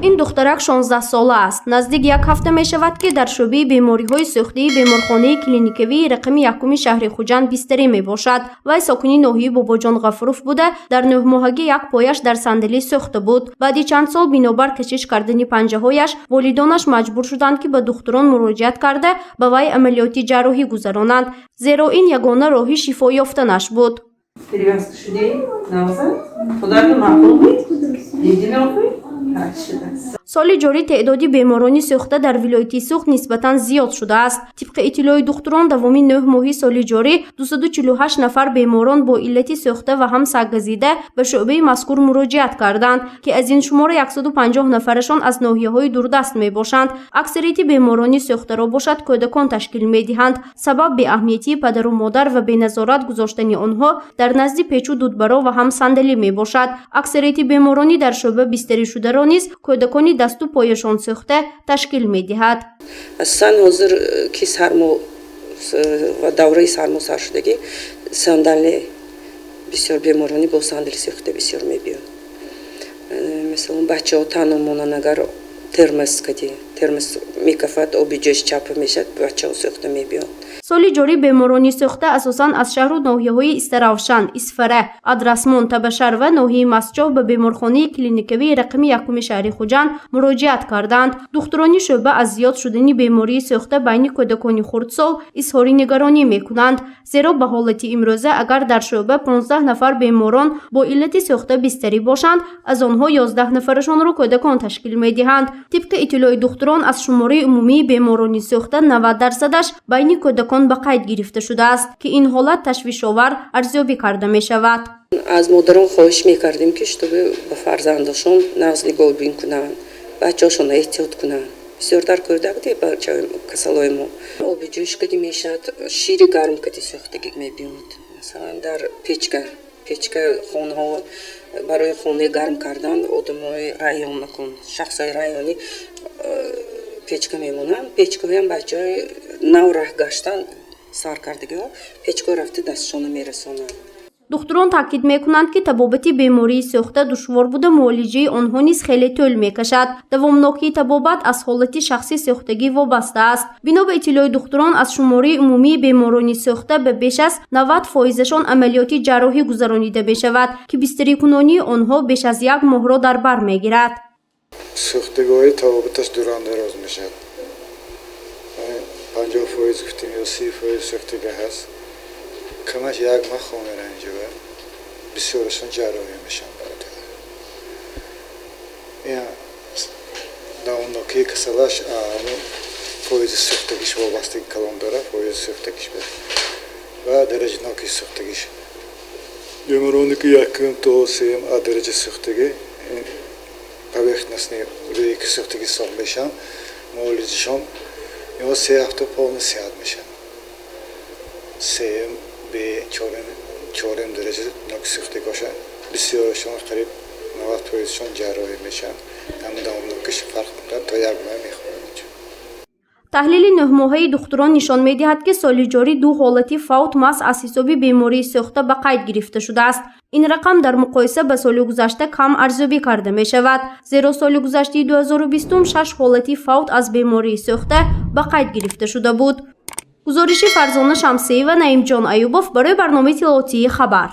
این دخترک 16 ساله است. نزدیک یک هفته می شود که در شعبه بیماری‌های سوختی بیمارخانه کلینیکی رقم یکم شهر خوجند بستری می باشد. وی ساکنی ناحیه باباجان غفروف بوده. در 9 ماهگی یک پایش در صندلی سوخته بود. بعد چند سال بنابر کشش کردن پنجه‌هایش والدانش مجبور شدند که به دکتران مراجعت کرده به وی عملیات جراحی گذرانند، زیرا این یگانه راه شفا یافتنش بود. Перевязка шудей, навзад. Куда ты махнул быть? Иди нахуй. سال جاری تعدادی بیماران سوخته در ولایت سوخت نسبتاً زیاد شده است. طبق اطلاع دکتران دوام 9 ماهی سال جاری 248 نفر بیماران با علت سوخته و هم سرگزیده به شعبه مذکور مراجعت کردند که از این شمار 150 نفرشان از ناحیه‌های دوردست می باشند. اکثریت بیماران سوخته را باشد کودکان تشکیل می دهند. سبب به اهمیتی پدر و مادر و به نظارت گذاشتن آنها در نزد پیچ و دودبرا و هم صندلی می باشد. اکثریت بیمارانی در شعبه بستری شده را نیز کودکان دست و پایشان سوخته تشکیل می دهد. اصلا حاضر که سرما و دوره سرما سر شدگی صندلی بسیار بیمارانی با صندلی سوخته بسیار می بیان. مثلا بچه ها تنها مانن اگر ترمس میکفت آبی جوش چپ میشد بچه ها سوخته می بیان. سال جاری بیمارانی سوخته اساساً از شهر و ناحیه‌های استراوشن، اسفره، ادرسمون، تبشر و ناحیه مسجد به بیمارخانه کلینیکی رقم یکم شهر خوجند مراجعت کردند. دکتران شعبه از زیاد شدن بیماری سوخته بین کودکان خردسال اظهار نگرانی میکنند، زیرا به حالت امروزه اگر در شعبه 15 نفر بیماران با علت سوخته بستری باشند، از آنها 11 نفرشان را کودکان تشکیل میدهند. طبق اطلاع دکتران از شماره عمومی بیماران سوخته 90% بین کودکان به قید گرفته شده است که این حالت تشویش‌آور ارزیابی کرده می شود. از مادران خواهش میکردیم که به فرزندشون نزدیک‌آوری بین کنند، بچه‌هاشون احتیاط کنند. بسیار در کرده بودی بچه کسالای ما آبی جوش کدی میشد، شیر گرم کدی سوختگی میبیود. مثلا در پیچکه خونه ها برای خونه گرم کردن آدمای رایون نکن، شخصای رایونی پیچکه میمونن. پیچکه هم بچه های نو راه گشتن سرکردگی ها پیچکه رفته دستشون میرسونن. دکتران تاکید میکنند که طبابت بیماری سوخته دشوار بوده، معالجه آنها نیز خیلی طول میکشد. دوامناکی طبابت از حالت شخصی سوختگی وابسته است. بنا به اطلاع دکتران از شماره عمومی بیماران سوخته به بیش از 90%شان عملیات جراحی گذرانیده میشود که بستری کنانی آنها بیش از 1 ماه را در بر میگیرد. سوختگی طبابتش دوران دراز میشد. 50% گفتیم یا 30% سوختگی هست. کمش 1 ماه خونه رنجه و بسیارشون جراحی میشن برده. این دوامناکی کسلش فایز سوختگیش وابستگی کلام داره، فایز سوختگیش بده و درجه ناکی سوختگیش. بیمارانی که 1 تا 3 درجه سوختگی поверхностные روی که سوختگی سال میشن، معالجهشون یا 3 هفته پایان صحت میشن. 3 به 4 درجه ناکی سوختگی باشه، بسیارشون قریب 90%شون جراحی میشن. اما دوامناکیش فرق میکنه تا 1 ماه میخوره. تحلیل 9 ماهه دکتران نشان می‌دهد که سال جاری 2 حالت فوت محض از حساب بیماری سوخته به قید گرفته شده است. این رقم در مقایسه با سال گذشته کم ارزیابی کرده می شود، زیرا سال گذشته 2020 6 حالت فوت از بیماری سوخته به قید گرفته شده بود. گزارش فرزانه شمسی و نعیم جان ایوبوف برای برنامه اطلاعاتی خبر.